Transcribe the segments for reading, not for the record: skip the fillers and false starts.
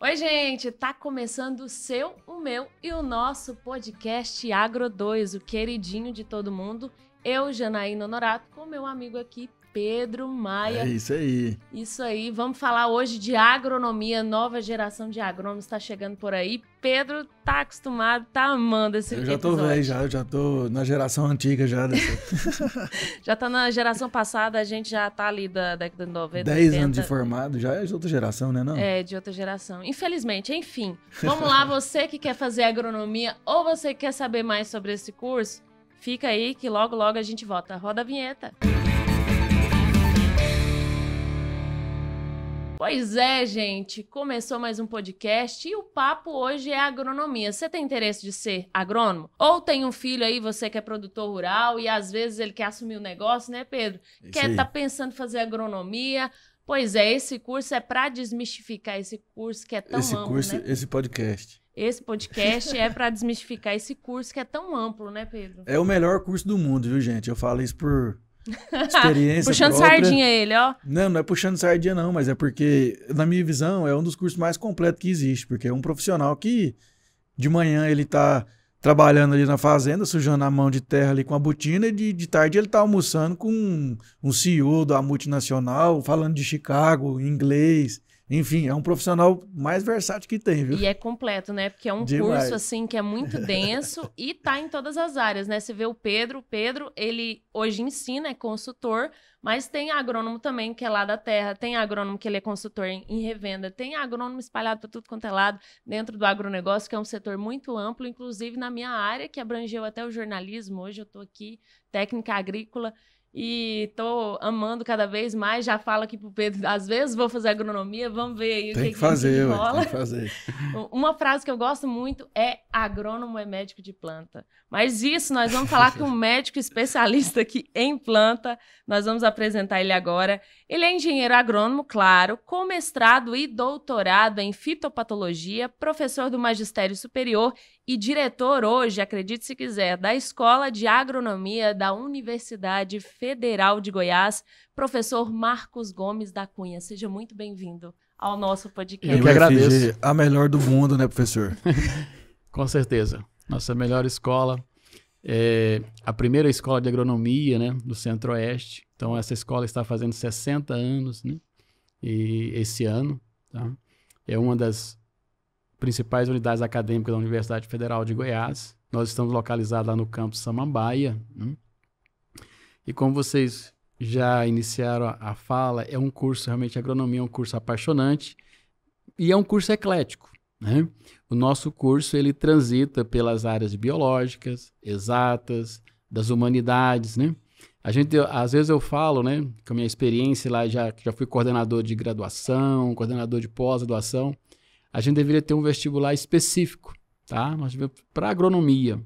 Oi, gente, tá começando o seu, o meu e o nosso podcast Agro 2, o queridinho de todo mundo. Eu, Janaína Honorato, com meu amigo aqui, Pedro Maia. É isso aí. Isso aí, vamos falar hoje de agronomia, nova geração de agrônomos está chegando por aí. Pedro tá acostumado, tá amando esse episódio. Eu já tô velho, já tô na geração antiga já. Já tá na geração passada, a gente já tá ali da década de 90, 10 80. anos de formado, já é de outra geração, né não? É, de outra geração. Infelizmente, enfim. Vamos lá, você que quer fazer agronomia ou você que quer saber mais sobre esse curso, fica aí que logo, logo a gente volta. Roda a vinheta. Pois é, gente, começou mais um podcast e o papo hoje é agronomia. Você tem interesse de ser agrônomo? Ou tem um filho aí, você que é produtor rural e às vezes ele quer assumir o negócio, né, Pedro? Tá pensando em fazer agronomia? Pois é, esse curso é para desmistificar esse curso que é tão amplo, né? Esse podcast. Esse podcast é para desmistificar esse curso que é tão amplo, né, Pedro? É o melhor curso do mundo, viu, gente? Eu falo isso por experiência puxando própria. Sardinha ele, ó. Não é puxando sardinha não, mas é porque, na minha visão, é um dos cursos mais completos que existe, porque é um profissional que de manhã ele tá trabalhando ali na fazenda, sujando a mão de terra ali com a botina, e de tarde ele tá almoçando com um CEO da multinacional, falando de Chicago, inglês. Enfim, é um profissional mais versátil que tem, viu? E é completo, né? Porque é um curso, assim, que é muito denso e tá em todas as áreas, né? Você vê o Pedro, ele hoje ensina, é consultor, mas tem agrônomo também, que é lá da terra, tem agrônomo que ele é consultor em revenda, tem agrônomo espalhado para tudo quanto é lado dentro do agronegócio, que é um setor muito amplo, inclusive na minha área, que abrangeu até o jornalismo. Hoje eu tô aqui, técnica agrícola, e tô amando cada vez mais. Já falo aqui pro Pedro, às vezes vou fazer agronomia, vamos ver aí o que rola. Tem que fazer. Uma frase que eu gosto muito é: agrônomo é médico de planta. Mas isso nós vamos falar com um médico especialista aqui em planta. Nós vamos apresentar ele agora. Ele é engenheiro agrônomo, claro, com mestrado e doutorado em fitopatologia, professor do magistério superior e diretor hoje, acredite se quiser, da Escola de Agronomia da Universidade Federal de Goiás, professor Marcos Gomes da Cunha. Seja muito bem-vindo ao nosso podcast. Eu que agradeço. A melhor do mundo, né, professor? Com certeza. Nossa melhor escola é a primeira escola de agronomia, né, do Centro-Oeste. Então, essa escola está fazendo 60 anos, né, e esse ano, tá? É uma das principais unidades acadêmicas da Universidade Federal de Goiás. Nós estamos localizados lá no campus Samambaia, né? E como vocês já iniciaram a fala, é um curso, realmente, agronomia é um curso apaixonante e é um curso eclético, né? O nosso curso, ele transita pelas áreas biológicas, exatas, das humanidades, né? Às vezes eu falo, né, com a minha experiência lá, já fui coordenador de graduação, coordenador de pós-graduação, a gente deveria ter um vestibular específico, tá? Para agronomia,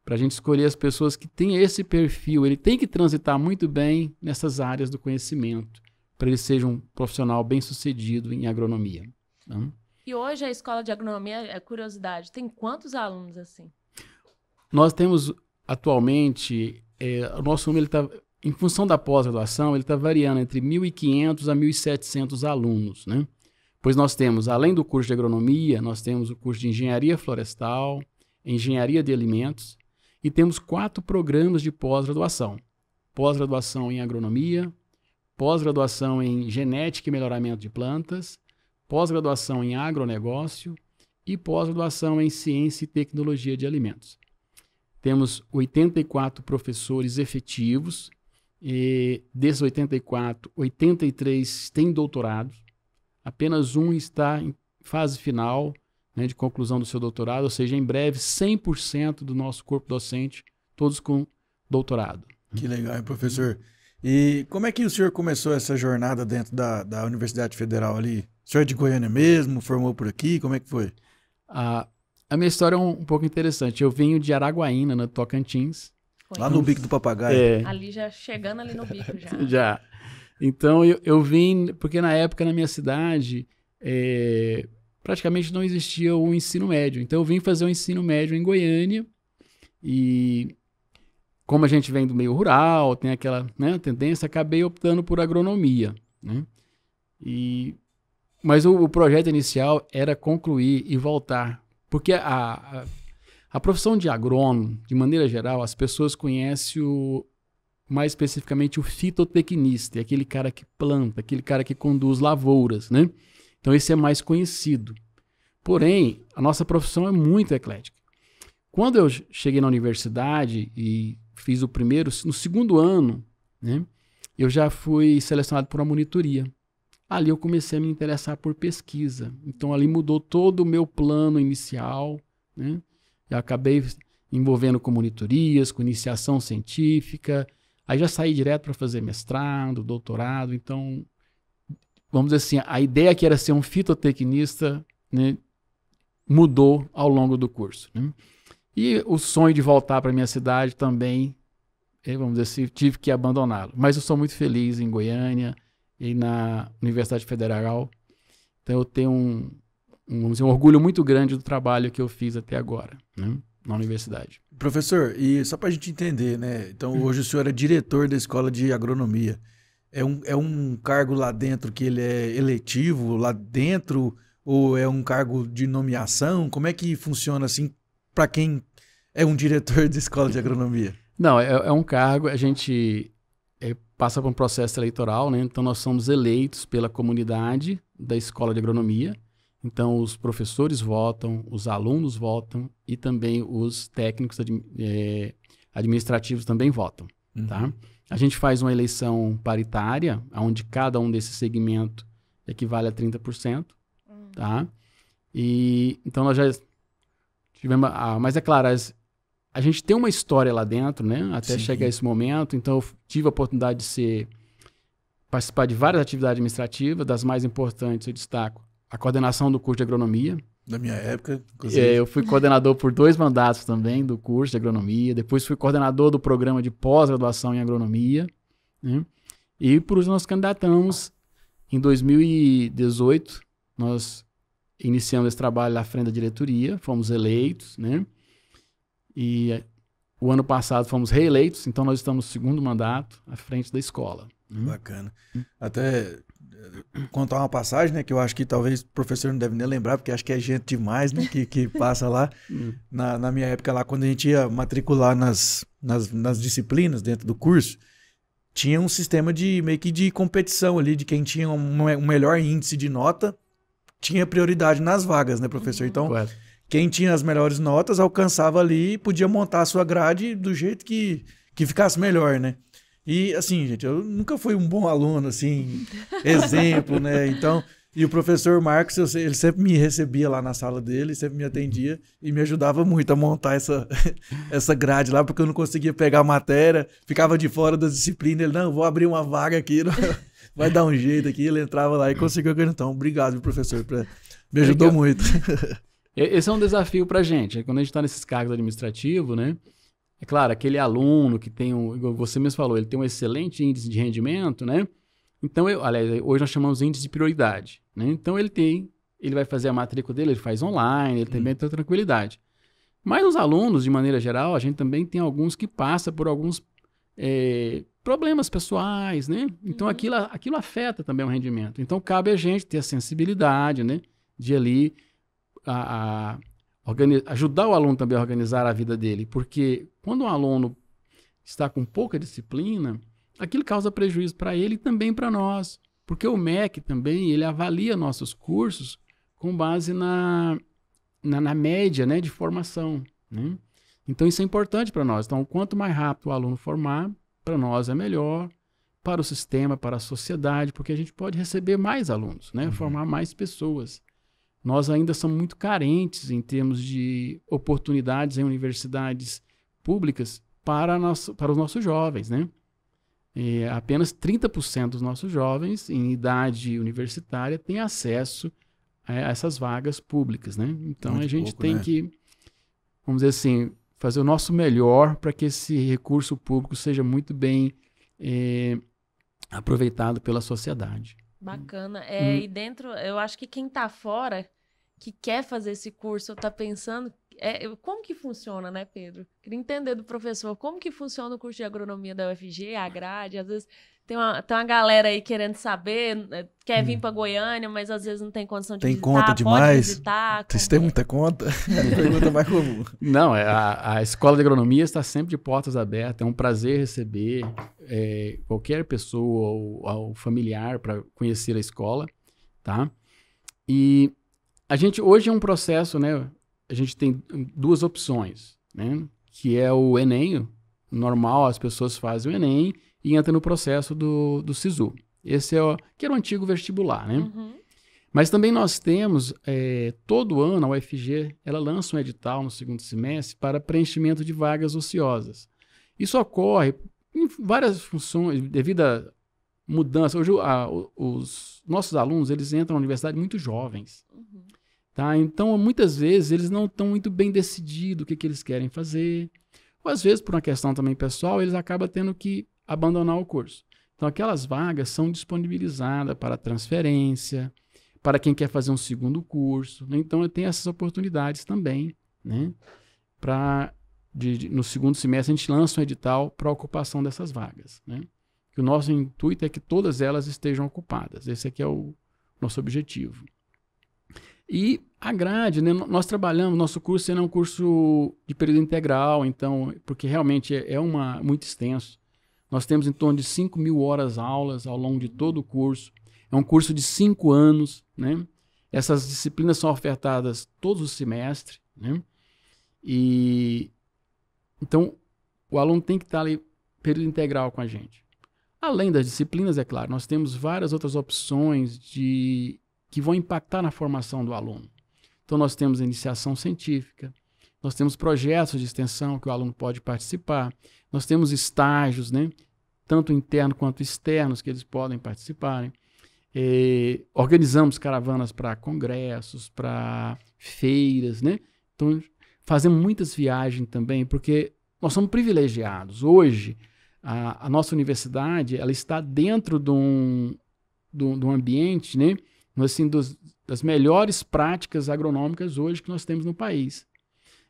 para a gente escolher as pessoas que têm esse perfil. Ele tem que transitar muito bem nessas áreas do conhecimento, para ele seja um profissional bem-sucedido em agronomia. Tá? E hoje a Escola de Agronomia, é curiosidade, tem quantos alunos assim? Nós temos atualmente, o nosso número, em função da pós-graduação, ele está variando entre 1.500 a 1.700 alunos, né? Pois nós temos, além do curso de agronomia, nós temos o curso de engenharia florestal, engenharia de alimentos, e temos 4 programas de pós-graduação. Pós-graduação em agronomia, pós-graduação em genética e melhoramento de plantas, pós-graduação em agronegócio e pós-graduação em ciência e tecnologia de alimentos. Temos 84 professores efetivos, e desses 84, 83 têm doutorado. Apenas um está em fase final, né, de conclusão do seu doutorado, ou seja, em breve 100% do nosso corpo docente, todos com doutorado. Que legal, hein, professor? E como é que o senhor começou essa jornada dentro da Universidade Federal ali? O senhor é de Goiânia mesmo? Formou por aqui? Como é que foi? A minha história é um pouco interessante. Eu venho de Araguaína, no Tocantins. Lá no Bico do Papagaio? Ali já, chegando ali no bico já. Já. Então, eu vim, porque na época, na minha cidade, praticamente não existia o ensino médio. Então, eu vim fazer o ensino médio em Goiânia e, como a gente vem do meio rural, tem aquela, né, tendência, acabei optando por agronomia, né? E Mas o projeto inicial era concluir e voltar. Porque a profissão de agrônomo, de maneira geral, as pessoas conhecem mais especificamente o fitotecnista, aquele cara que planta, aquele cara que conduz lavouras, né? Então esse é mais conhecido. Porém, a nossa profissão é muito eclética. Quando eu cheguei na universidade e fiz no segundo ano, né, eu já fui selecionado por uma monitoria. Ali eu comecei a me interessar por pesquisa. Então ali mudou todo o meu plano inicial, né? Eu acabei envolvendo com monitorias, com iniciação científica. Aí já saí direto para fazer mestrado, doutorado. Então, vamos dizer assim, a ideia que era ser um fitotecnista, né, mudou ao longo do curso, né? E o sonho de voltar para minha cidade também, vamos dizer assim, tive que abandoná-lo. Mas eu sou muito feliz em Goiânia e na Universidade Federal. Então eu tenho um orgulho muito grande do trabalho que eu fiz até agora, né, na universidade. Professor, e só para a gente entender, né? Então hoje o senhor é diretor da Escola de Agronomia. É um cargo lá dentro que ele é eletivo lá dentro ou é um cargo de nomeação? Como é que funciona assim para quem é um diretor de Escola de Agronomia? Não, é um cargo, a gente passa por um processo eleitoral, né? Então nós somos eleitos pela comunidade da Escola de Agronomia. Então os professores votam, os alunos votam e também os técnicos administrativos também votam, tá? A gente faz uma eleição paritária, onde cada um desses segmentos equivale a 30%, tá? E então nós já tivemos, mas é claro, a gente tem uma história lá dentro, né? Até chegar esse momento. Então eu tive a oportunidade de participar de várias atividades administrativas, das mais importantes eu destaco a coordenação do curso de agronomia. Da minha época, inclusive. Eu fui coordenador por 2 mandatos também do curso de agronomia. Depois fui coordenador do programa de pós-graduação em agronomia, né? E por último nós candidatamos em 2018. Nós iniciamos esse trabalho à frente da diretoria, fomos eleitos, né? E o ano passado fomos reeleitos, então nós estamos no segundo mandato à frente da escola. Bacana. Até contar uma passagem, né, que eu acho que talvez o professor não deve nem lembrar, porque acho que é gente demais, né, que passa lá. Na minha época lá, quando a gente ia matricular nas disciplinas dentro do curso, tinha um sistema meio que de competição ali, de quem tinha um melhor índice de nota, tinha prioridade nas vagas, né, professor? Então, quem tinha as melhores notas alcançava ali e podia montar a sua grade do jeito que ficasse melhor, né? E assim, gente, eu nunca fui um bom aluno, assim, exemplo, né? Então, e o professor Marcos, ele sempre me recebia lá na sala dele, sempre me atendia e me ajudava muito a montar essa grade lá, porque eu não conseguia pegar a matéria, ficava de fora das disciplinas. Ele, não, vou abrir uma vaga aqui, vai dar um jeito aqui. Ele entrava lá e conseguiu. Então, obrigado, professor, me ajudou muito. Esse é um desafio pra gente. Quando a gente está nesses cargos administrativos, né? É claro, aquele aluno que tem igual você mesmo falou, ele tem um excelente índice de rendimento, né? Então, aliás, hoje nós chamamos de índice de prioridade, né? Então, ele vai fazer a matrícula dele, ele faz online, ele tem muita tranquilidade. Mas os alunos, de maneira geral, a gente também tem alguns que passam por alguns problemas pessoais, né? Então, aquilo afeta também o rendimento. Então, cabe a gente ter a sensibilidade, né? De ali ajudar o aluno também a organizar a vida dele, porque quando um aluno está com pouca disciplina, aquilo causa prejuízo para ele e também para nós, porque o MEC também, ele avalia nossos cursos com base na média, né, de formação, né? Então isso é importante para nós. Então, quanto mais rápido o aluno formar, para nós é melhor, para o sistema, para a sociedade, porque a gente pode receber mais alunos, né, formar mais pessoas. Nós ainda somos muito carentes em termos de oportunidades em universidades públicas para os nossos jovens, né? Apenas 30% dos nossos jovens em idade universitária têm acesso a essas vagas públicas, né? Então muito a gente tem que, vamos dizer assim, fazer o nosso melhor para que esse recurso público seja muito bem aproveitado pela sociedade. Bacana. E dentro, eu acho que quem está fora, que quer fazer esse curso, está pensando, como que funciona, né, Pedro? Queria entender do professor como que funciona o curso de agronomia da UFG, a grade, às vezes tem uma galera aí querendo saber, quer vir para Goiânia, mas às vezes não tem condição de tem visitar, conta pode demais? visitar. Vocês têm muita conta? É a pergunta mais comum. Não, a Escola de Agronomia está sempre de portas abertas, é um prazer receber qualquer pessoa ou familiar para conhecer a escola, tá? E a gente, hoje é um processo, né? A gente tem duas opções, né? Que é o Enem, normal, as pessoas fazem o Enem e entram no processo do SISU. Esse que era o antigo vestibular, né? Uhum. Mas também nós temos, todo ano, a UFG, ela lança um edital no segundo semestre para preenchimento de vagas ociosas. Isso ocorre em várias funções, devido à mudança. Hoje, os nossos alunos, eles entram na universidade muito jovens. Uhum. Tá? Então, muitas vezes, eles não estão muito bem decididos o que eles querem fazer. Ou, às vezes, por uma questão também pessoal, eles acabam tendo que abandonar o curso. Então, aquelas vagas são disponibilizadas para transferência, para quem quer fazer um segundo curso, né? Então, eu tenho essas oportunidades também, né? No segundo semestre, a gente lança um edital para a ocupação dessas vagas, né? Que o nosso intuito é que todas elas estejam ocupadas. Esse aqui é o nosso objetivo. E a grade, né? Nós trabalhamos, nosso curso é um curso de período integral, então, porque realmente muito extenso. Nós temos em torno de 5.000 horas aulas ao longo de todo o curso. É um curso de 5 anos, né? Essas disciplinas são ofertadas todos os semestres, né? E então o aluno tem que estar ali período integral com a gente. Além das disciplinas, é claro, nós temos várias outras opções que vão impactar na formação do aluno. Então nós temos a iniciação científica, nós temos projetos de extensão que o aluno pode participar, nós temos estágios, né? Tanto internos quanto externos que eles podem participarem. Organizamos caravanas para congressos, para feiras, né? Então, fazemos muitas viagens também, porque nós somos privilegiados. Hoje, a nossa universidade, ela está dentro de um ambiente, né? Assim, das melhores práticas agronômicas hoje que nós temos no país.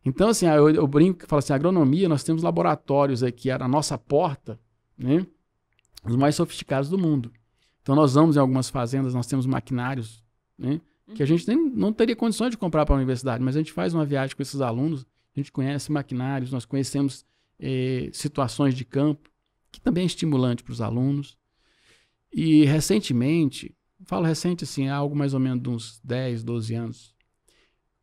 Então, assim, eu brinco e falo assim, a agronomia, nós temos laboratórios aqui, a nossa porta, né? Os mais sofisticados do mundo. Então, nós vamos em algumas fazendas, nós temos maquinários, né, que a gente não teria condições de comprar para a universidade, mas a gente faz uma viagem com esses alunos, a gente conhece maquinários, nós conhecemos situações de campo, que também é estimulante para os alunos. E recentemente, falo recente assim, há algo mais ou menos de uns 10, 12 anos,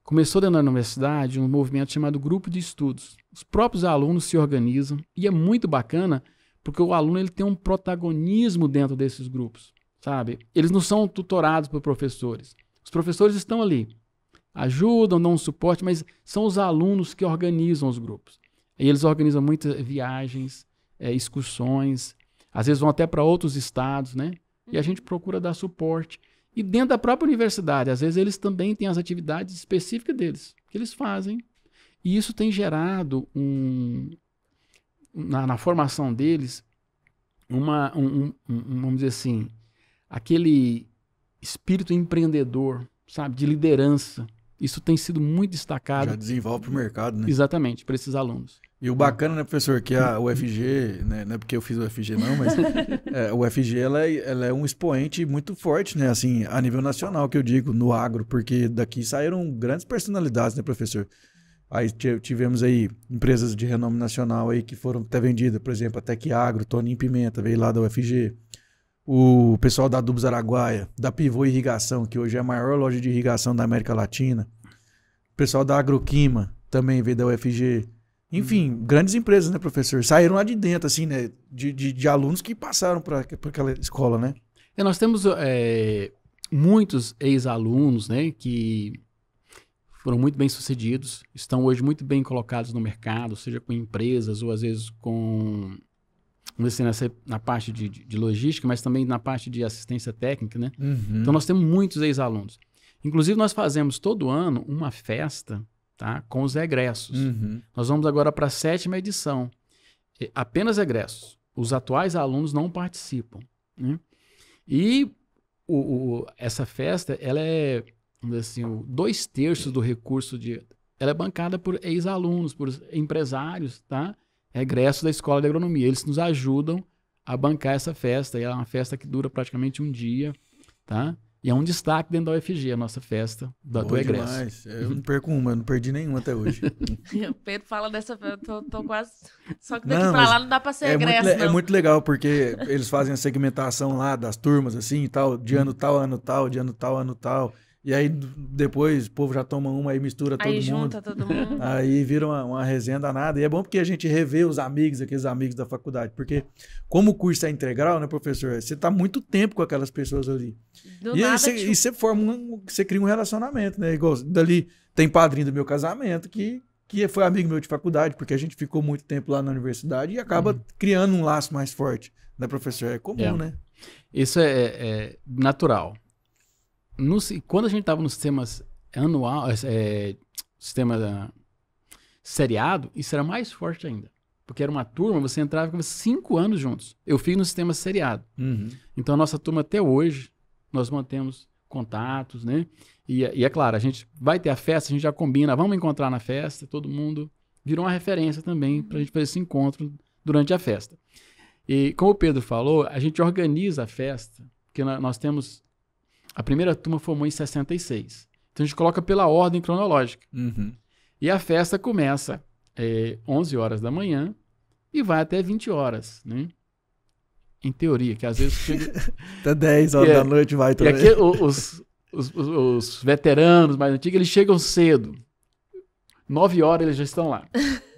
começou dentro da universidade um movimento chamado Grupo de Estudos. Os próprios alunos se organizam e é muito bacana porque o aluno ele tem um protagonismo dentro desses grupos, sabe? Eles não são tutorados por professores. Os professores estão ali, ajudam, dão um suporte, mas são os alunos que organizam os grupos. E eles organizam muitas viagens, excursões, às vezes vão até para outros estados, né? E a gente procura dar suporte. E dentro da própria universidade, às vezes eles também têm as atividades específicas deles, que eles fazem. E isso tem gerado na formação deles vamos dizer assim, aquele espírito empreendedor, sabe, de liderança. Isso tem sido muito destacado. Já desenvolve para o mercado, né? Exatamente, para esses alunos. E o bacana, né, professor, que a UFG, né, não é porque eu fiz o UFG não, mas a UFG ela é um expoente muito forte, né, assim, a nível nacional, que eu digo, no agro, porque daqui saíram grandes personalidades, né, professor? Aí tivemos aí empresas de renome nacional aí que foram até vendidas, por exemplo, a Tec Agro, Toninho Pimenta, veio lá da UFG. O pessoal da Adubos Araguaia, da Pivô Irrigação, que hoje é a maior loja de irrigação da América Latina. O pessoal da Agroquima também veio da UFG. Enfim, grandes empresas, né, professor? Saíram lá de dentro, assim, né? De alunos que passaram por aquela escola, né? Nós temos muitos ex-alunos, né, que foram muito bem sucedidos, estão hoje muito bem colocados no mercado, seja com empresas ou às vezes com, assim, na parte de logística, mas também na parte de assistência técnica, né? Uhum. Então nós temos muitos ex-alunos. Inclusive nós fazemos todo ano uma festa, tá, com os egressos. Uhum. Nós vamos agora para a 7ª edição. Apenas egressos. Os atuais alunos não participam, né? E essa festa, ela é, assim, 2/3 do recurso ela é bancada por ex-alunos, por empresários, tá? Egressos da Escola de Agronomia. Eles nos ajudam a bancar essa festa. E é uma festa que dura praticamente um dia, tá? E é um destaque dentro da UFG, a nossa festa do egresso. Demais. Eu não perco uma, eu não perdi nenhuma até hoje. O Pedro fala dessa, eu tô quase... Só que daqui pra lá não dá pra ser egresso, não. É muito legal, porque eles fazem a segmentação lá das turmas, assim, e tal, de ano tal, ano tal, de ano tal, ano tal. E aí, depois, o povo já toma uma e mistura todo mundo. Aí junta todo mundo. Aí vira uma resenha danada. E é bom porque a gente revê os amigos, aqueles amigos da faculdade. Porque como o curso é integral, né, professor? Você tá muito tempo com aquelas pessoas ali. E aí você forma você cria um relacionamento, né? Igual dali tem padrinho do meu casamento que foi amigo meu de faculdade, porque a gente ficou muito tempo lá na universidade e acaba criando um laço mais forte, né, professor? É comum, né? Isso é natural. Quando a gente estava no sistemas anual, sistema seriado, isso era mais forte ainda. Porque era uma turma, você entrava com 5 anos juntos. Eu fiz no sistema seriado. Então, a nossa turma até hoje, nós mantemos contatos, né? E é claro, a gente vai ter a festa, a gente já combina, vamos encontrar na festa, todo mundo virou uma referência também para a gente fazer esse encontro durante a festa. E como o Pedro falou, a gente organiza a festa, porque nós temos... A primeira turma formou em 66. Então a gente coloca pela ordem cronológica. E a festa começa 11 horas da manhã e vai até 20 horas, né? Em teoria, que às vezes chega... Até 10 horas da noite vai também. E aqui os veteranos mais antigos, eles chegam cedo. 9 horas eles já estão lá.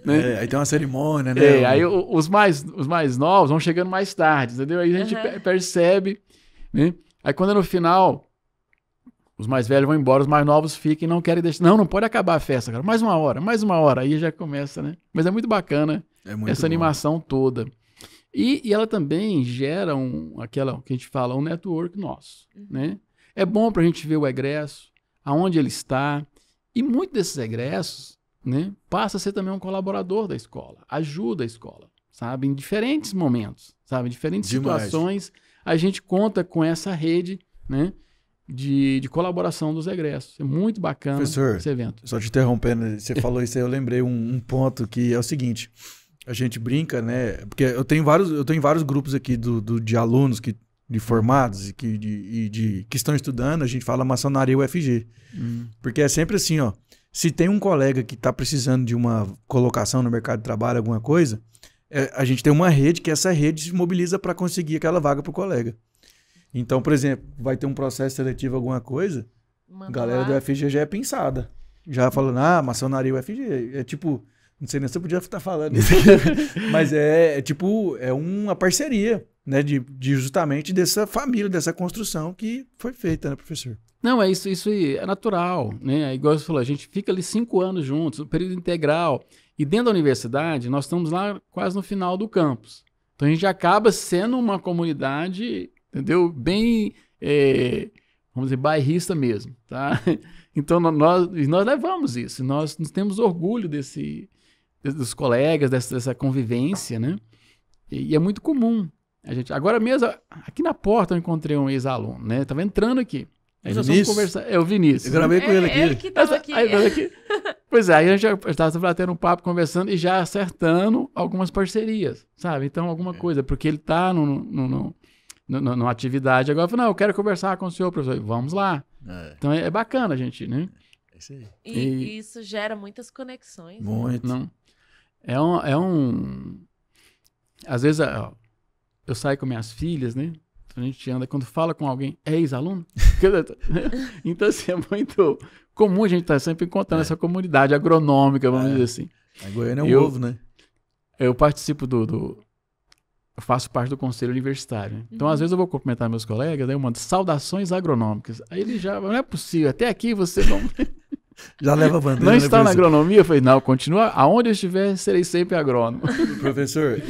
Né? Aí tem uma cerimônia, né? Aí os mais novos vão chegando mais tarde, entendeu? Aí a gente percebe, né? Aí quando é no final, os mais velhos vão embora, os mais novos ficam e não querem deixar. Não pode acabar a festa, cara. Mais uma hora. Aí já começa, né? Mas é muito bacana essa animação toda. E ela também gera aquela que a gente fala, um network nosso, né? É bom pra gente ver o egresso, aonde ele está. E muitos desses egressos, né, passa a ser também um colaborador da escola. Ajuda a escola, sabe? Em diferentes momentos, sabe? Em diferentes situações. A gente conta com essa rede, né, de colaboração dos egressos. É muito bacana, professor, esse evento. Só te interrompendo, você falou isso aí, eu lembrei um ponto que é o seguinte, a gente brinca, né, porque eu tenho vários grupos aqui de alunos de formados e que estão estudando, a gente fala maçonaria UFG. Porque é sempre assim, ó, se tem um colega que está precisando de uma colocação no mercado de trabalho, alguma coisa, a gente tem uma rede que essa rede se mobiliza para conseguir aquela vaga para o colega. Então, por exemplo, vai ter um processo seletivo, alguma coisa, a galera do UFG já é pensada. Já falando, maçonaria UFG. É tipo, não sei nem se eu podia estar falando isso aqui, mas é uma parceria, né, de justamente dessa família, dessa construção que foi feita, né, professor? Não, isso aí é natural, né? Igual você falou, a gente fica ali 5 anos juntos, o período integral. E dentro da universidade, nós estamos lá quase no final do campus. Então a gente acaba sendo uma comunidade, entendeu? Bem, vamos dizer, bairrista mesmo, tá? Então nós levamos isso, nós temos orgulho dos colegas, dessa convivência, né? E é muito comum. Agora mesmo, aqui na porta eu encontrei um ex-aluno, né? Estava entrando aqui. Aí nós vamos conversar. É o Vinícius. Eu gravei com ele aqui. Ele que estava aqui. Pois é, aí a gente estava batendo um papo, conversando e já acertando algumas parcerias, sabe? Então, alguma coisa, porque ele está numa atividade. Agora, eu falei, não, eu quero conversar com o senhor, professor. Vamos lá. Então, é bacana, gente, né? É isso aí. E isso gera muitas conexões. Muito. Não. Às vezes, eu saio com minhas filhas, né? A gente anda, quando fala com alguém, é ex-aluno? Então, assim, é muito comum a gente estar sempre encontrando essa comunidade agronômica, vamos dizer assim. A Goiânia é um ovo, né? Eu participo eu faço parte do conselho universitário. Né? Então, às vezes eu vou cumprimentar meus colegas, aí eu mando saudações agronômicas. Aí ele já, não é possível, até aqui você não... Já leva a bandeira. Não está na agronomia? Eu falei, não, continua, aonde eu estiver, serei sempre agrônomo. Professor,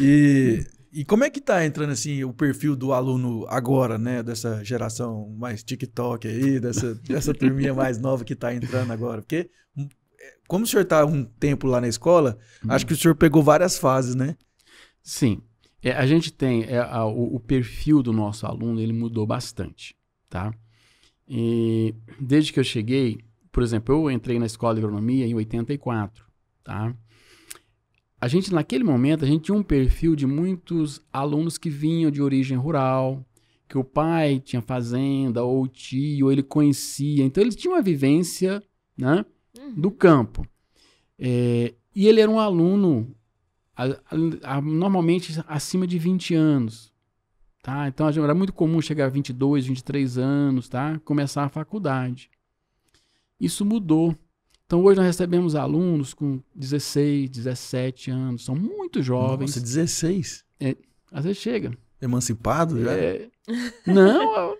e como é que tá entrando assim o perfil do aluno agora, né? Dessa geração mais TikTok aí, dessa turminha mais nova que tá entrando agora? Porque como o senhor tá um tempo lá na escola, acho que o senhor pegou várias fases, né? Sim. A gente tem o perfil do nosso aluno, ele mudou bastante, tá? E desde que eu cheguei, por exemplo, eu entrei na escola de agronomia em 84, tá? A gente, naquele momento, a gente tinha um perfil de muitos alunos que vinham de origem rural, que o pai tinha fazenda, ou o tio, ou ele conhecia. Então, eles tinham uma vivência, né, do campo. E ele era um aluno, normalmente, acima de 20 anos. Tá? Então, era muito comum chegar a 22, 23 anos, tá? Começar a faculdade. Isso mudou. Então, hoje nós recebemos alunos com 16, 17 anos. São muito jovens. Nossa, 16? Às vezes chega. Emancipado já? Não,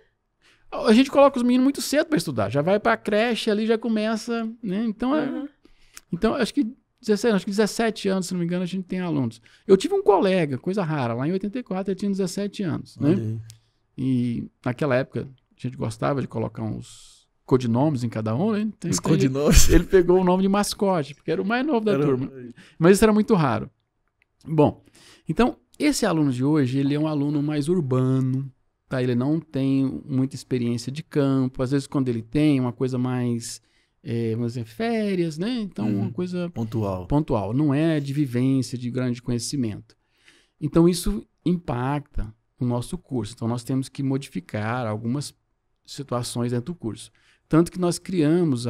a gente coloca os meninos muito cedo para estudar. Já vai para a creche ali, já começa, né? Então, acho que 17 anos, se não me engano, a gente tem alunos. Eu tive um colega, coisa rara, lá em 84, ele tinha 17 anos, né? E naquela época, a gente gostava de colocar uns codinomes em cada um, né? Os codinomes? Ele pegou o nome de mascote, porque era o mais novo da turma. Mas isso era muito raro. Bom, então, esse aluno de hoje, ele é um aluno mais urbano, tá? Ele não tem muita experiência de campo. Às vezes, quando ele tem, uma coisa mais, vamos dizer, férias, né? Então, uma coisa pontual. Não é de vivência, de grande conhecimento. Então, isso impacta o nosso curso. Então, nós temos que modificar algumas situações dentro do curso. Tanto que nós criamos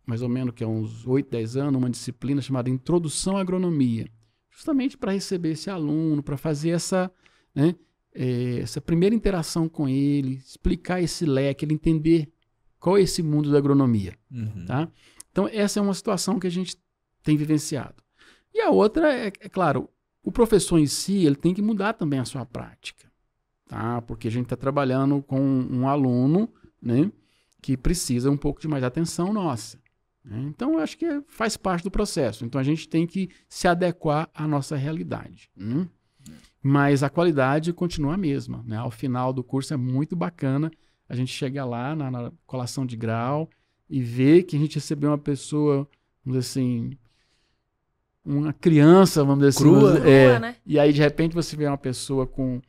mais ou menos que há uns 8, 10 anos, uma disciplina chamada Introdução à Agronomia, justamente para receber esse aluno, para fazer essa primeira interação com ele, explicar esse leque, ele entender qual é esse mundo da agronomia. Tá? Então, essa é uma situação que a gente tem vivenciado. E a outra é claro, o professor em si, ele tem que mudar também a sua prática, tá? Porque a gente está trabalhando com um aluno, né, que precisa um pouco de mais atenção nossa. Né? Então, eu acho que faz parte do processo. Então, a gente tem que se adequar à nossa realidade. Mas a qualidade continua a mesma. Né? Ao final do curso é muito bacana a gente chegar lá na colação de grau e ver que a gente recebeu uma pessoa, vamos dizer assim, uma criança, vamos dizer crua, assim. Crua, né? E aí, de repente, você vê uma pessoa com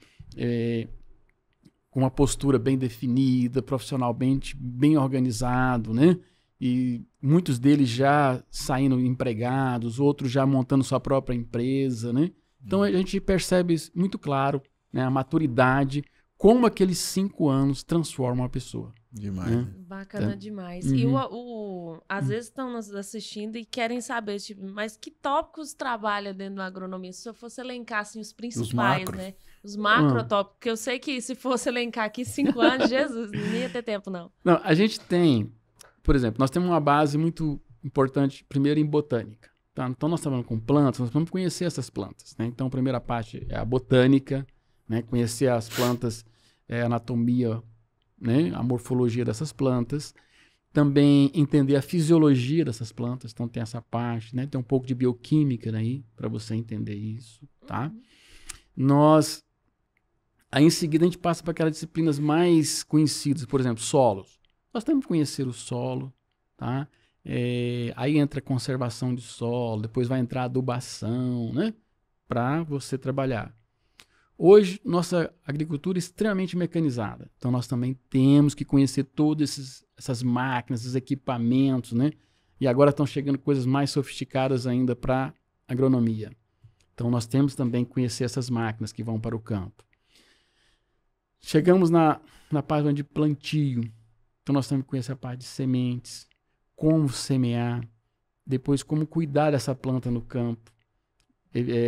uma postura bem definida, profissionalmente bem organizado, né? E muitos deles já saindo empregados, outros já montando sua própria empresa, né? Então, a gente percebe muito claro, né, a maturidade, como aqueles 5 anos transformam a pessoa. Demais. Né? Bacana demais. E às vezes estão nos assistindo e querem saber, tipo, mas que tópicos trabalha dentro da agronomia? Se eu fosse elencar assim, os principais, né? Os macrotópicos, porque eu sei que se fosse elencar aqui 5 anos, Jesus, não ia ter tempo, não. Não, a gente tem, por exemplo, nós temos uma base muito importante, primeiro em botânica. Tá? Então, nós trabalhamos com plantas, nós vamos conhecer essas plantas. Né? Então, a primeira parte é a botânica, né? Conhecer as plantas, a anatomia, né? A morfologia dessas plantas. Também entender a fisiologia dessas plantas. Então, tem essa parte, né? Tem um pouco de bioquímica aí, para você entender isso. Tá? Aí, em seguida, a gente passa para aquelas disciplinas mais conhecidas, por exemplo, solos. Nós temos que conhecer o solo, tá? Aí entra conservação de solo, depois vai entrar adubação, né? Para você trabalhar. Hoje, nossa agricultura é extremamente mecanizada. Então, nós também temos que conhecer todas essas máquinas, esses equipamentos, né? E agora estão chegando coisas mais sofisticadas ainda para agronomia. Então, nós temos também que conhecer essas máquinas que vão para o campo. Chegamos na parte de plantio. Então, nós temos que conhecer a parte de sementes, como semear, depois como cuidar dessa planta no campo.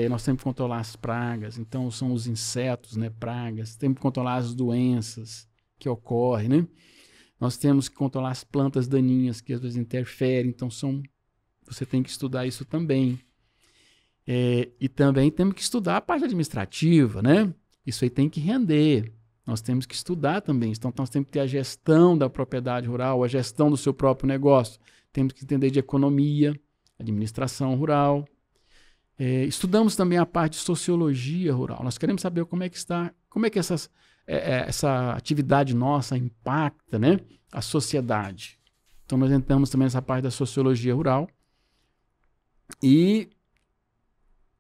Nós temos que controlar as pragas, então são os insetos, né, pragas. Temos que controlar as doenças que ocorrem, né? Nós temos que controlar as plantas daninhas que às vezes interferem, então você tem que estudar isso também. E também temos que estudar a parte administrativa, né? Isso aí tem que render. Nós temos que estudar também. Então, nós temos que ter a gestão da propriedade rural, a gestão do seu próprio negócio. Temos que entender de economia, administração rural. Estudamos também a parte de sociologia rural. Nós queremos saber como é que essa atividade nossa impacta, né, a sociedade. Então, nós entramos também nessa parte da sociologia rural. E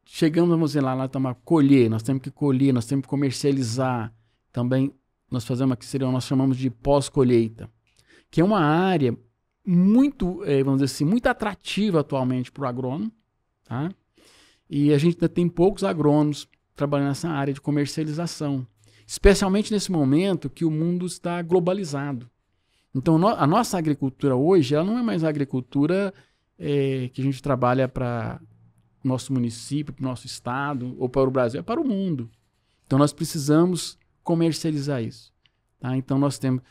chegamos, vamos dizer, lá estamos a colher. Nós temos que colher, nós temos que comercializar. Também nós fazemos nós chamamos de pós-colheita, que é uma área muito, vamos dizer assim, muito atrativa atualmente para o agrônomo, tá? E a gente ainda tem poucos agrônomos trabalhando nessa área de comercialização, especialmente nesse momento que o mundo está globalizado. Então, a nossa agricultura hoje, ela não é mais a agricultura que a gente trabalha para o nosso município, para o nosso estado ou para o Brasil, é para o mundo. Então, nós precisamos comercializar isso. Tá? Então, nós temos...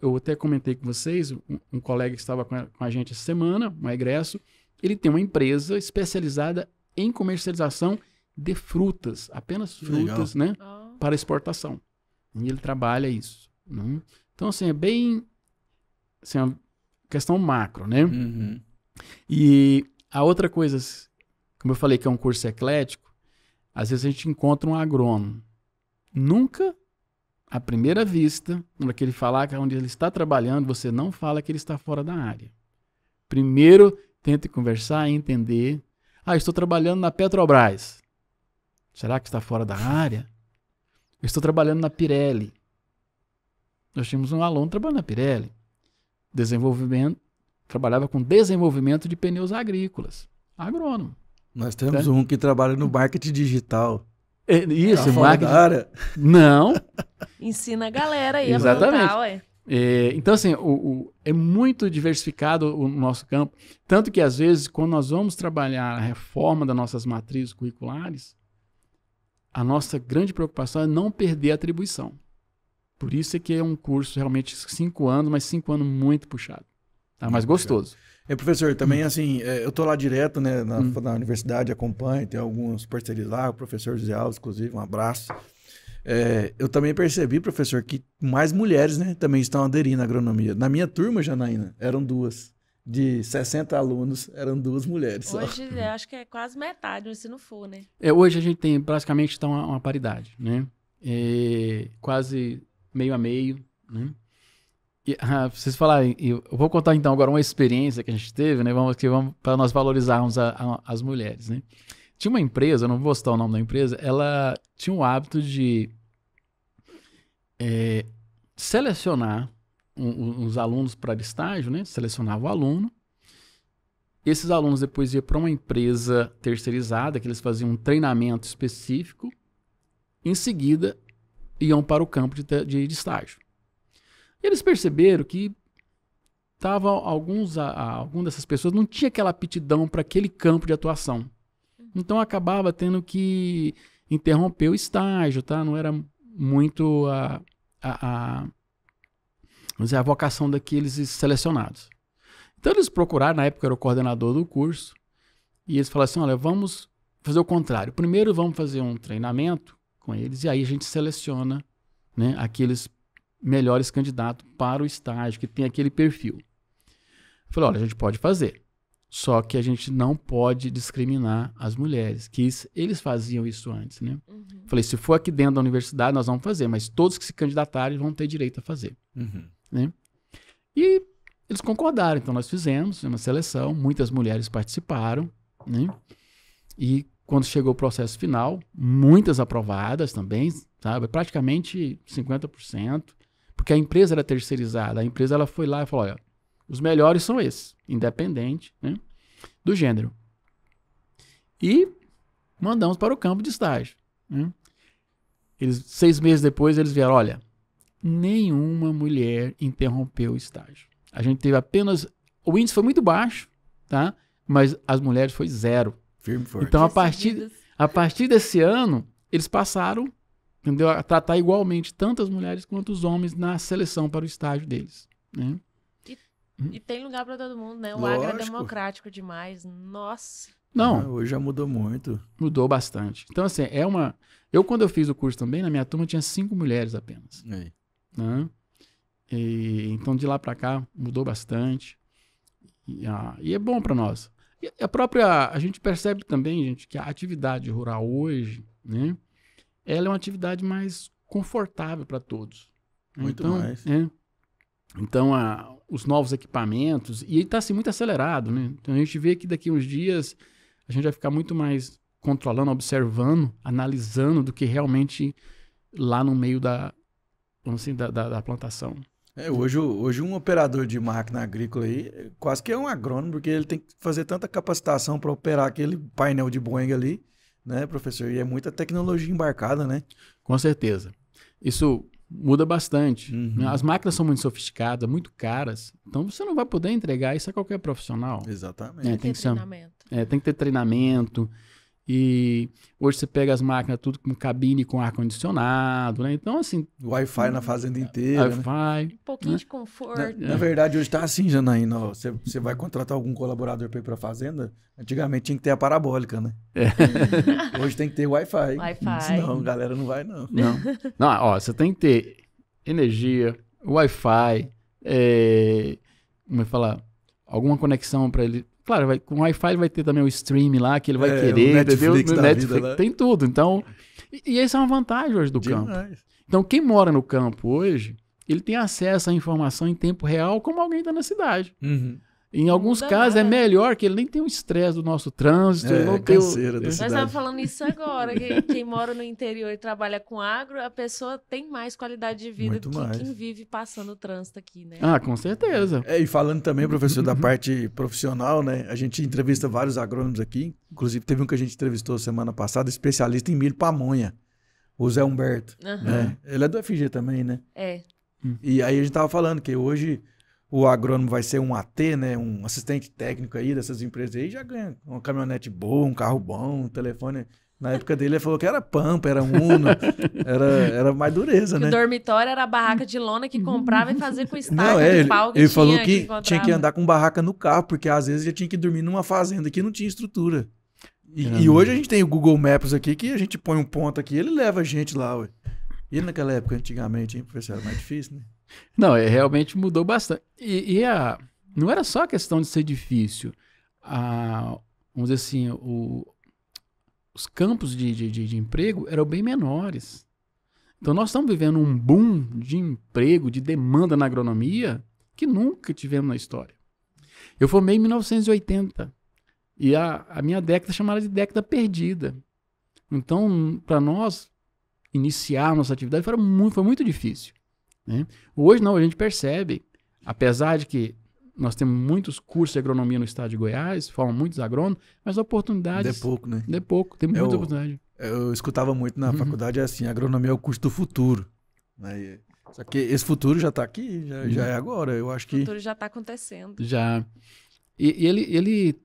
eu até comentei com vocês, um colega que estava com a gente essa semana, um egresso, ele tem uma empresa especializada em comercialização de frutas, apenas frutas, né, para exportação. E ele trabalha isso. Né? Então, assim, é bem... Assim, é uma questão macro, né? Uhum. E a outra coisa, como eu falei que é um curso eclético, às vezes a gente encontra um agrônomo. Nunca, à primeira vista, quando ele falar que onde ele está trabalhando, você não fala que ele está fora da área. Primeiro, tente conversar e entender. Ah, estou trabalhando na Petrobras. Será que está fora da área? Eu estou trabalhando na Pirelli. Nós tínhamos um aluno trabalhando na Pirelli. Trabalhava com desenvolvimento de pneus agrícolas. Agrônomo. Nós temos um que trabalha no marketing digital. Isso, marketing. Da área? Não. Ensina a galera aí. Exatamente. A plantar, ué. Então, assim, é muito diversificado o nosso campo. Tanto que, às vezes, quando nós vamos trabalhar a reforma das nossas matrizes curriculares, a nossa grande preocupação é não perder a atribuição. Por isso é que é um curso realmente 5 anos, mas 5 anos muito puxado. Tá? Mas gostoso. Professor, também assim, eu tô lá direto, né, na universidade, acompanho, tem alguns parceiros lá, o professor José Alves, inclusive, um abraço. Eu também percebi, professor, que mais mulheres, né, também estão aderindo à agronomia. Na minha turma, Janaína, eram 2. De 60 alunos, eram 2 mulheres. Hoje, eu acho que é quase metade, se não for, né? Hoje a gente tem praticamente uma paridade, né? Quase meio a meio, né? E, vocês falarem, eu vou contar então agora uma experiência que a gente teve, né? Vamos para nós valorizarmos as mulheres, né? Tinha uma empresa, não vou citar o nome da empresa, ela tinha o hábito de selecionar os alunos para estágio, né? Selecionava o aluno. Esses alunos depois iam para uma empresa terceirizada, que eles faziam um treinamento específico. Em seguida, iam para o campo de estágio. E eles perceberam que algumas dessas pessoas não tinha aquela aptidão para aquele campo de atuação. Então, acabava tendo que interromper o estágio, tá? Não era muito vamos dizer, a vocação daqueles selecionados. Então, eles procuraram, na época eu era o coordenador do curso, e eles falaram assim, olha, vamos fazer o contrário. Primeiro, vamos fazer um treinamento com eles, e aí a gente seleciona, né, aqueles melhores candidatos para o estágio, que tem aquele perfil. Eu falei, olha, a gente pode fazer, só que a gente não pode discriminar as mulheres, que eles faziam isso antes, né? Uhum. Falei, se for aqui dentro da universidade, nós vamos fazer, mas todos que se candidatarem vão ter direito a fazer. Uhum. Né? E eles concordaram, então nós fizemos uma seleção, muitas mulheres participaram, né? E quando chegou o processo final, muitas aprovadas também, sabe? Praticamente 50%, porque a empresa era terceirizada, a empresa ela foi lá e falou, olha, os melhores são esses, independente, né, do gênero. E mandamos para o campo de estágio. Né? 6 meses depois, eles vieram, olha, nenhuma mulher interrompeu o estágio. A gente teve apenas... O índice foi muito baixo, tá? Mas as mulheres foi 0. Firme, forte. Então, a partir desse ano, eles passaram, entendeu, a tratar igualmente tanto as mulheres quanto os homens na seleção para o estágio deles. Né? E tem lugar para todo mundo, né? O Lógico. agro é democrático demais. Nossa. Não. Hoje já mudou muito. Mudou bastante. Então, assim, quando eu fiz o curso também, na minha turma tinha 5 mulheres apenas. Aí. Né? Então, de lá para cá, mudou bastante. E é bom para nós. E a gente percebe também, gente, que a atividade rural hoje, né? Ela é uma atividade mais confortável para todos. Muito então, mais. Então, os novos equipamentos, e está assim, muito acelerado, né? Então, a gente vê que daqui a uns dias a gente vai ficar muito mais controlando, observando, analisando do que realmente lá no meio da plantação. Hoje um operador de máquina agrícola aí quase que é um agrônomo, porque ele tem que fazer tanta capacitação para operar aquele painel de Boeing ali, né, professor? E é muita tecnologia embarcada, né? Com certeza. Isso muda bastante. Uhum. As máquinas são muito sofisticadas, muito caras, então você não vai poder entregar isso a qualquer profissional. Exatamente. Tem que ser, treinamento. tem que ter treinamento. E hoje você pega as máquinas tudo com cabine com ar-condicionado, né? Então, assim... Wi-Fi na fazenda inteira, né? Wi-Fi. Um pouquinho de conforto. Na verdade, hoje tá assim, Janaína. Ó, você vai contratar algum colaborador para ir para a fazenda, antigamente tinha que ter a parabólica, né? Hoje tem que ter Wi-Fi. Senão a galera não vai, não. Não, ó, você tem que ter energia, Wi-Fi, como é que fala? Alguma conexão para ele... Claro, com o Wi-Fi vai ter também o stream lá, que ele vai querer, Netflix entendeu? Netflix, tem tudo. Então, e essa é uma vantagem hoje do campo. Então, quem mora no campo hoje, ele tem acesso à informação em tempo real como alguém está na cidade. Uhum. Em alguns casos é melhor que ele nem tenha o estresse do nosso trânsito. Canseira da Nós cidade. estávamos falando isso agora, que quem mora no interior e trabalha com agro, a pessoa tem mais qualidade de vida Muito do que mais. quem vive passando o trânsito aqui, né? Ah, com certeza. E falando também, professor, da parte profissional, né? A gente entrevista vários agrônomos aqui, inclusive teve um que a gente entrevistou semana passada, especialista em milho pamonha, o Zé Humberto. Né? Ele é do FG também, né? E aí a gente tava falando que hoje o agrônomo vai ser um AT, né? Um assistente técnico aí dessas empresas aí, já ganha uma caminhonete boa, um carro bom, um telefone. Na época dele ele falou que era Pampa, era Uno, era mais dureza, né? O dormitório era a barraca de lona que comprava e fazia com estaca Não, de pau que ele tinha, falou que tinha que encontrava. andar com barraca no carro, porque às vezes ele tinha que dormir numa fazenda que não tinha estrutura. E hoje a gente tem o Google Maps aqui, que a gente põe um ponto aqui, ele leva a gente lá, ué. E naquela época, antigamente, hein, professor, era mais difícil, né? Não, realmente mudou bastante. Não era só a questão de ser difícil. Vamos dizer assim, os campos de emprego eram bem menores. Então nós estamos vivendo um boom de emprego, de demanda na agronomia que nunca tivemos na história. Eu formei em 1980 e a minha década é chamada de década perdida. Então, para nós iniciar nossa atividade foi muito difícil. Né? Hoje não, a gente percebe, apesar de que nós temos muitos cursos de agronomia no estado de Goiás, formam muitos agrônomos, mas oportunidades... De pouco, né? De pouco, tem muita oportunidade. Eu escutava muito na faculdade, assim, agronomia é o curso do futuro. Né? Só que esse futuro já está aqui, já é agora, eu acho que... O futuro já está acontecendo. Já. E ele,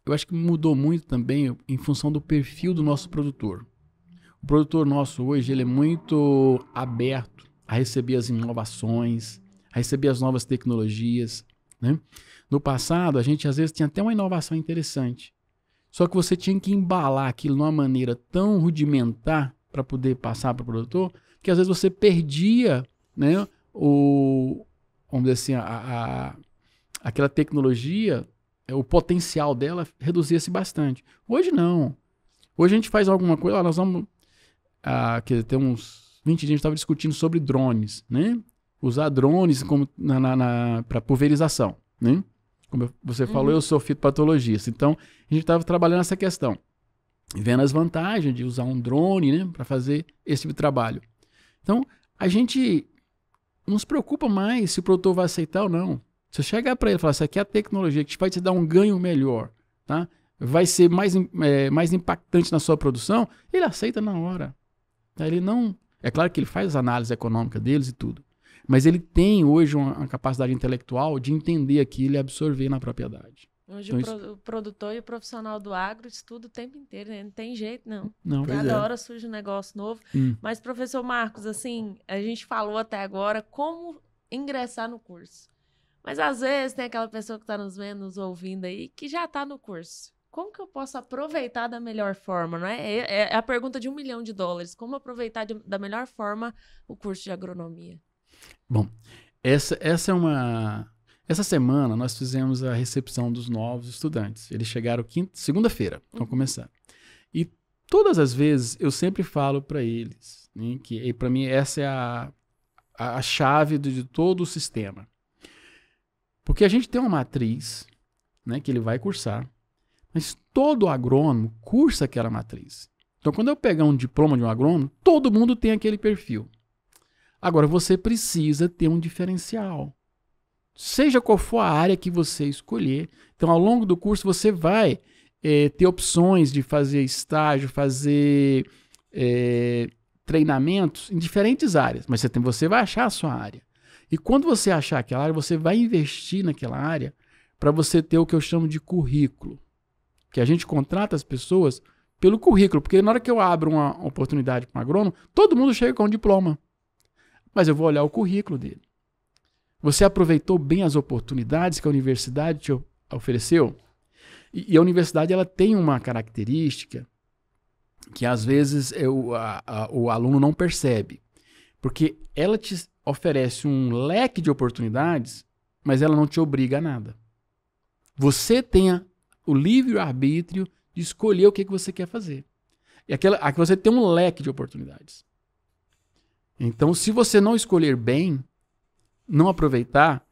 eu acho que mudou muito também em função do perfil do nosso produtor. O produtor nosso hoje, ele é muito aberto a receber as inovações, a receber as novas tecnologias, né? No passado, a gente às vezes tinha até uma inovação interessante, só que você tinha que embalar aquilo de uma maneira tão rudimentar para poder passar para o produtor, que às vezes você perdia, né, vamos dizer assim, aquela tecnologia, o potencial dela reduzia-se bastante. Hoje não. Hoje a gente faz alguma coisa, nós vamos... que tem uns 20 dias a gente estava discutindo sobre drones, né? Usar drones como para pulverização, né? Como você falou, eu sou fitopatologista, então a gente estava trabalhando essa questão, vendo as vantagens de usar um drone, né, para fazer esse tipo de trabalho. Então, a gente não se preocupa mais se o produtor vai aceitar ou não. Se eu chegar para ele e falar, isso aqui é a tecnologia que vai te dar um ganho melhor, tá? Vai ser mais impactante na sua produção, ele aceita na hora. Ele não... É claro que ele faz as análises econômicas deles e tudo, mas ele tem hoje uma capacidade intelectual de entender aquilo e absorver na propriedade. Hoje então, o produtor e o profissional do agro estuda o tempo inteiro, né? Não tem jeito, não. Cada hora surge um negócio novo. Mas, professor Marcos, assim, a gente falou até agora como ingressar no curso. Mas, às vezes, tem aquela pessoa que está nos vendo, nos ouvindo aí, que já está no curso. Como que eu posso aproveitar da melhor forma, não é? É a pergunta de $1 milhão. Como aproveitar da melhor forma o curso de agronomia? Bom, essa semana nós fizemos a recepção dos novos estudantes. Eles chegaram segunda-feira, vão começar. E todas as vezes eu sempre falo para eles, né, que para mim essa é a chave de todo o sistema. Porque a gente tem uma matriz, né, que ele vai cursar, mas todo agrônomo cursa aquela matriz. Então, quando eu pegar um diploma de um agrônomo, todo mundo tem aquele perfil. Agora, você precisa ter um diferencial. Seja qual for a área que você escolher. Então, ao longo do curso, você vai ter opções de fazer estágio, fazer treinamentos em diferentes áreas. Mas você vai achar a sua área. E quando você achar aquela área, você vai investir naquela área para você ter o que eu chamo de currículo. Que a gente contrata as pessoas pelo currículo. Porque na hora que eu abro uma oportunidade para um agrônomo, todo mundo chega com um diploma. Mas eu vou olhar o currículo dele. Você aproveitou bem as oportunidades que a universidade te ofereceu? E a universidade ela tem uma característica que às vezes o aluno não percebe. Porque ela te oferece um leque de oportunidades, mas ela não te obriga a nada. Você tem o livre-arbítrio de escolher o que você quer fazer. E aqui você tem um leque de oportunidades. Então, se você não escolher bem, não aproveitar,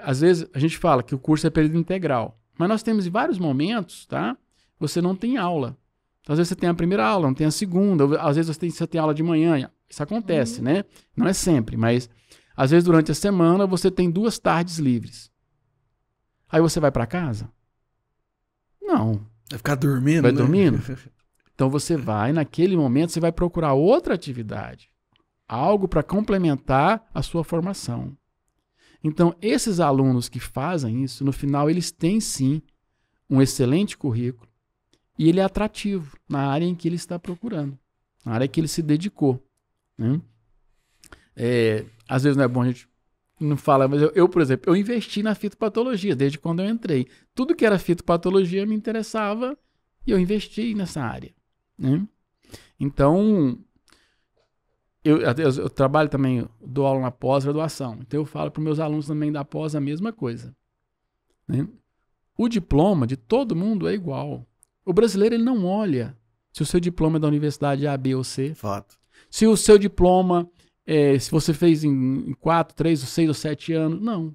às vezes a gente fala que o curso é período integral, mas nós temos em vários momentos, tá? Você não tem aula. Então, às vezes você tem a primeira aula, não tem a segunda, às vezes você tem aula de manhã, isso acontece, né? Não é sempre, mas às vezes durante a semana você tem 2 tardes livres. Aí você vai para casa? Não. Vai ficar dormindo, vai né? dormindo? Então você vai, naquele momento, você vai procurar outra atividade. Algo para complementar a sua formação. Então, esses alunos que fazem isso, no final, eles têm sim um excelente currículo e ele é atrativo na área em que ele está procurando, na área que ele se dedicou. Né? Às vezes não é bom a gente não falar, mas eu, por exemplo, eu investi na fitopatologia desde quando eu entrei. Tudo que era fitopatologia me interessava e eu investi nessa área. Né? Então, eu trabalho também, dou aula na pós-graduação. Então eu falo para os meus alunos também da pós a mesma coisa. Né? O diploma de todo mundo é igual. O brasileiro ele não olha se o seu diploma é da universidade A, B ou C. Fato. Se o seu diploma, se você fez em 4, 3, 6 ou 7 anos. Não.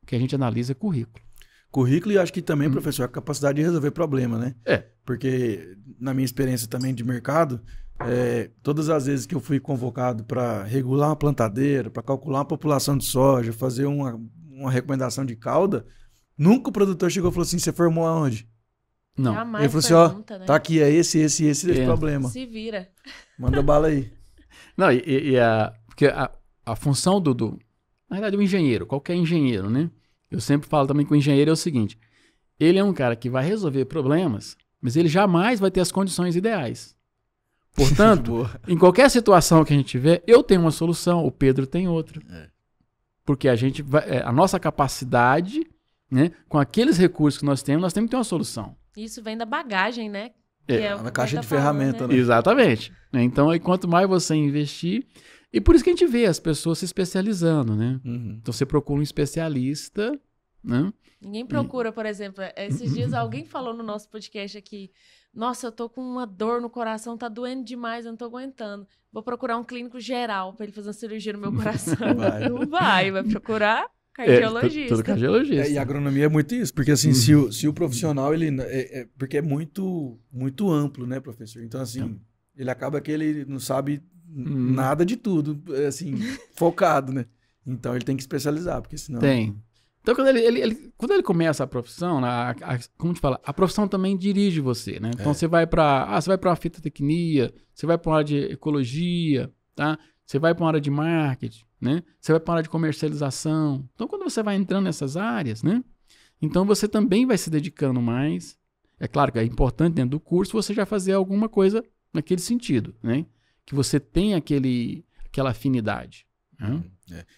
O que a gente analisa é currículo. Currículo e acho que também, professor, a capacidade de resolver problema, né? Porque na minha experiência também de mercado, todas as vezes que eu fui convocado para regular uma plantadeira, para calcular uma população de soja, fazer uma recomendação de cauda, nunca o produtor chegou e falou assim, você formou aonde? Não. Jamais ele falou pergunta, assim, né? tá aqui, é esse problema. Se vira. Manda bala aí. Não, porque a função na verdade, o engenheiro, qualquer engenheiro, né? Eu sempre falo também que o engenheiro é o seguinte, ele é um cara que vai resolver problemas, mas ele jamais vai ter as condições ideais. Portanto, em qualquer situação que a gente tiver, eu tenho uma solução, o Pedro tem outra. Porque a nossa capacidade, né, com aqueles recursos que nós temos que ter uma solução. Isso vem da bagagem, né? Na caixa de ferramenta, né? Exatamente. Então, aí, quanto mais você investir... E por isso que a gente vê as pessoas se especializando, né? Então, você procura um especialista, né? Ninguém procura, por exemplo, esses dias alguém falou no nosso podcast aqui, nossa, eu tô com uma dor no coração, tá doendo demais, eu não tô aguentando. Vou procurar um clínico geral pra ele fazer uma cirurgia no meu coração. Não vai procurar cardiologista. Tudo cardiologista. E a agronomia é muito isso, porque assim, se o profissional, ele porque é muito, muito amplo, né, professor? Então, assim, ele acaba que ele não sabe nada de tudo, assim, focado, né? Então, ele tem que especializar, porque senão... Tem. Então, quando ele começa a profissão, como te fala, a profissão também dirige você, né? Então, você vai para uma fitotecnia, você vai para uma área de ecologia, tá? Você vai para uma área de marketing, né? Você vai para uma área de comercialização. Então, quando você vai entrando nessas áreas, né? Então, você também vai se dedicando mais. É claro que é importante dentro do curso você já fazer alguma coisa naquele sentido, né? Que você tem aquela afinidade. Né?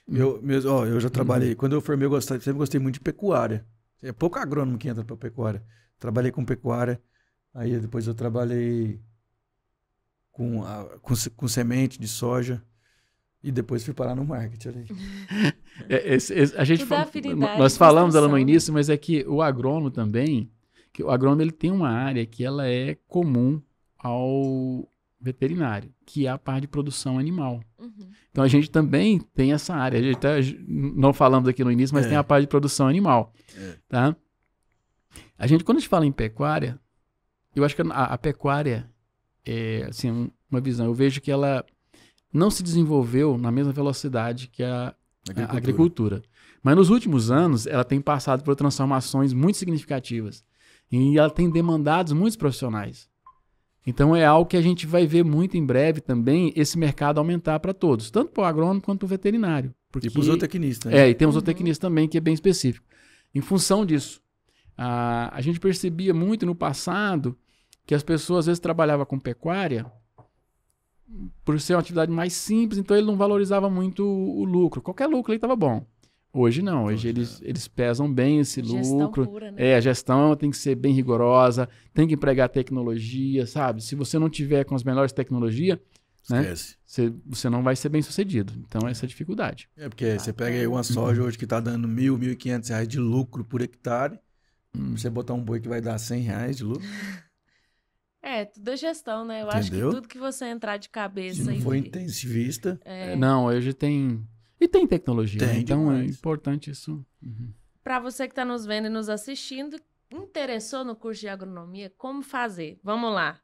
Eu já trabalhei, quando eu formei, eu sempre gostei muito de pecuária. É pouco agrônomo que entra para pecuária. Trabalhei com pecuária, aí depois eu trabalhei com semente de soja e depois fui parar no marketing ali. Nós falamos ela no início, mas é que o agrônomo também, que o agrônomo ele tem uma área que ela é comum ao veterinário, que é a parte de produção animal. Então a gente também tem essa área. A gente não falamos aqui no início, mas tem a parte de produção animal. Tá? Quando a gente fala em pecuária, eu acho que a pecuária é assim, uma visão. Eu vejo que ela não se desenvolveu na mesma velocidade que a agricultura. Mas nos últimos anos, ela tem passado por transformações muito significativas. E ela tem demandado muitos profissionais. Então é algo que a gente vai ver muito em breve também, esse mercado aumentar para todos, tanto para o agrônomo quanto para o veterinário. Porque, e para os zootecnistas. Né? E tem os zootecnistas também, que é bem específico. Em função disso, a gente percebia muito no passado que as pessoas às vezes trabalhavam com pecuária por ser uma atividade mais simples, então ele não valorizava muito o lucro. Qualquer lucro ali estava bom. Hoje não, hoje eles pesam bem esse lucro. Pura, né? A gestão tem que ser bem rigorosa, tem que empregar tecnologia, sabe? Se você não tiver com as melhores tecnologias, né, você não vai ser bem sucedido. Então, essa é a dificuldade. Porque você pega aí uma soja hoje que está dando R$1.000, R$1.500 de lucro por hectare, você botar um boi que vai dar R$100 de lucro. Tudo é gestão, né? Eu Entendeu? acho que tudo que você entrar de cabeça... Se não for intensivista... Não, hoje tem... E tem tecnologia, tem, então demais. É importante isso. Para você que está nos vendo e nos assistindo, interessou no curso de agronomia, como fazer? Vamos lá,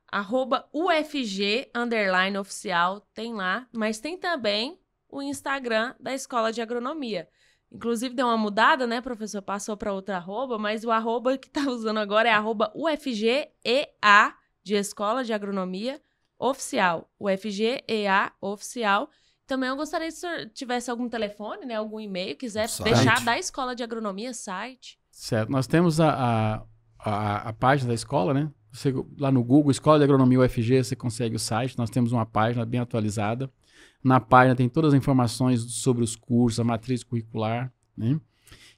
@UFG_oficial, tem lá, mas tem também o Instagram da Escola de Agronomia. Inclusive deu uma mudada, né, professor? Passou para outra arroba, mas o arroba que está usando agora é @UFGEA, de Escola de Agronomia Oficial. UFGEA Oficial. Também eu gostaria que o senhor tivesse algum telefone, né, algum e-mail, quiser deixar da Escola de Agronomia, site. Certo. Nós temos a página da escola, né? Você, lá no Google, Escola de Agronomia UFG, você consegue o site. Nós temos uma página bem atualizada. Na página tem todas as informações sobre os cursos, a matriz curricular, né?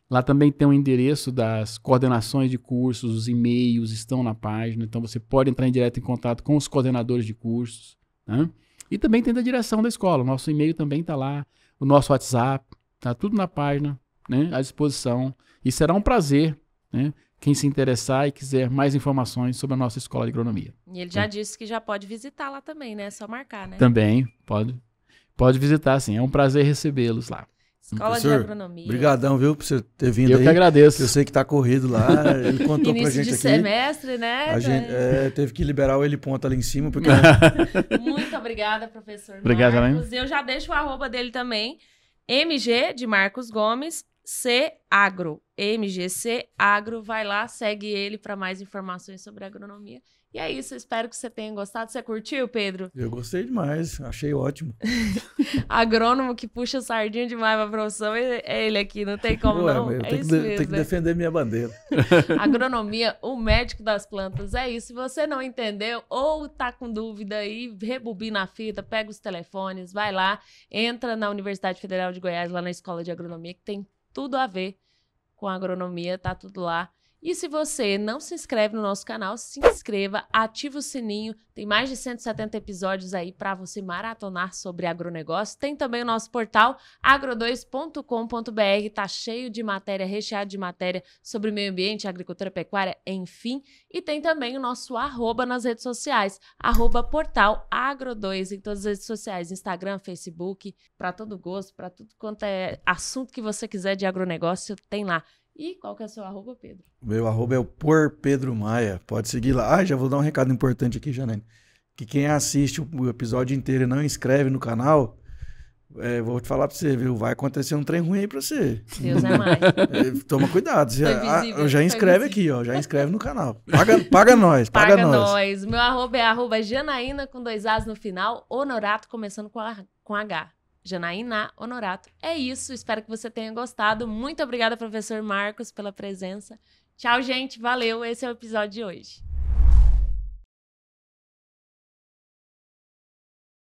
Lá também tem o endereço das coordenações de cursos, os e-mails estão na página. Então você pode entrar direto em contato com os coordenadores de cursos, né? E também tem da direção da escola. O nosso e-mail também está lá. O nosso WhatsApp. Está tudo na página, né, à disposição. E será um prazer, né, quem se interessar e quiser mais informações sobre a nossa Escola de Agronomia. E ele já disse que já pode visitar lá também, né? É só marcar, né? Também, pode visitar, sim. É um prazer recebê-los lá. Escola de Agronomia. Obrigadão, viu, por você ter vindo aí. Eu que agradeço. Eu sei que tá corrido lá. Ele contou pra gente aqui. Início de semestre, né? A gente teve que liberar o heliponto ali em cima, porque... Muito obrigada, professor Obrigado, Marcos. Eu já deixo o arroba dele também. MG de Marcos Gomes, C Agro. MGC Agro. Vai lá, segue ele para mais informações sobre agronomia. E é isso, espero que você tenha gostado. Você curtiu, Pedro? Eu gostei demais, achei ótimo. Agrônomo que puxa sardinha demais pra profissão, é ele aqui, não tem como não. Eu é tenho isso que, mesmo. tenho que defender minha bandeira. Agronomia, o médico das plantas, é isso. Se você não entendeu ou tá com dúvida aí, rebobina a fita, pega os telefones, vai lá, entra na Universidade Federal de Goiás, lá na Escola de Agronomia, que tem tudo a ver com a agronomia, tá tudo lá. E se você não se inscreve no nosso canal, se inscreva, ativa o sininho. Tem mais de 170 episódios aí para você maratonar sobre agronegócio. Tem também o nosso portal agro2.com.br, tá cheio de matéria, recheado de matéria sobre meio ambiente, agricultura, pecuária, enfim. E tem também o nosso arroba nas redes sociais, @portal agro2 em todas as redes sociais, Instagram, Facebook, para todo gosto, para tudo quanto é assunto que você quiser de agronegócio, tem lá. E qual que é o seu arroba, Pedro? Meu arroba é o Por Pedro Maia. Pode seguir lá. Já vou dar um recado importante aqui, Janaína. Que quem assiste o episódio inteiro e não inscreve no canal, vou te falar pra você, viu? Vai acontecer um trem ruim aí pra você. Deus é mais. Toma cuidado. Já inscreve aqui, ó. Já inscreve no canal. Paga nós. Paga nós. Meu arroba é @Janaína com 2 As no final, Honorato começando com H. Janaína Honorato. É isso, espero que você tenha gostado. Muito obrigada, professor Marcos, pela presença. Tchau, gente. Valeu. Esse é o episódio de hoje.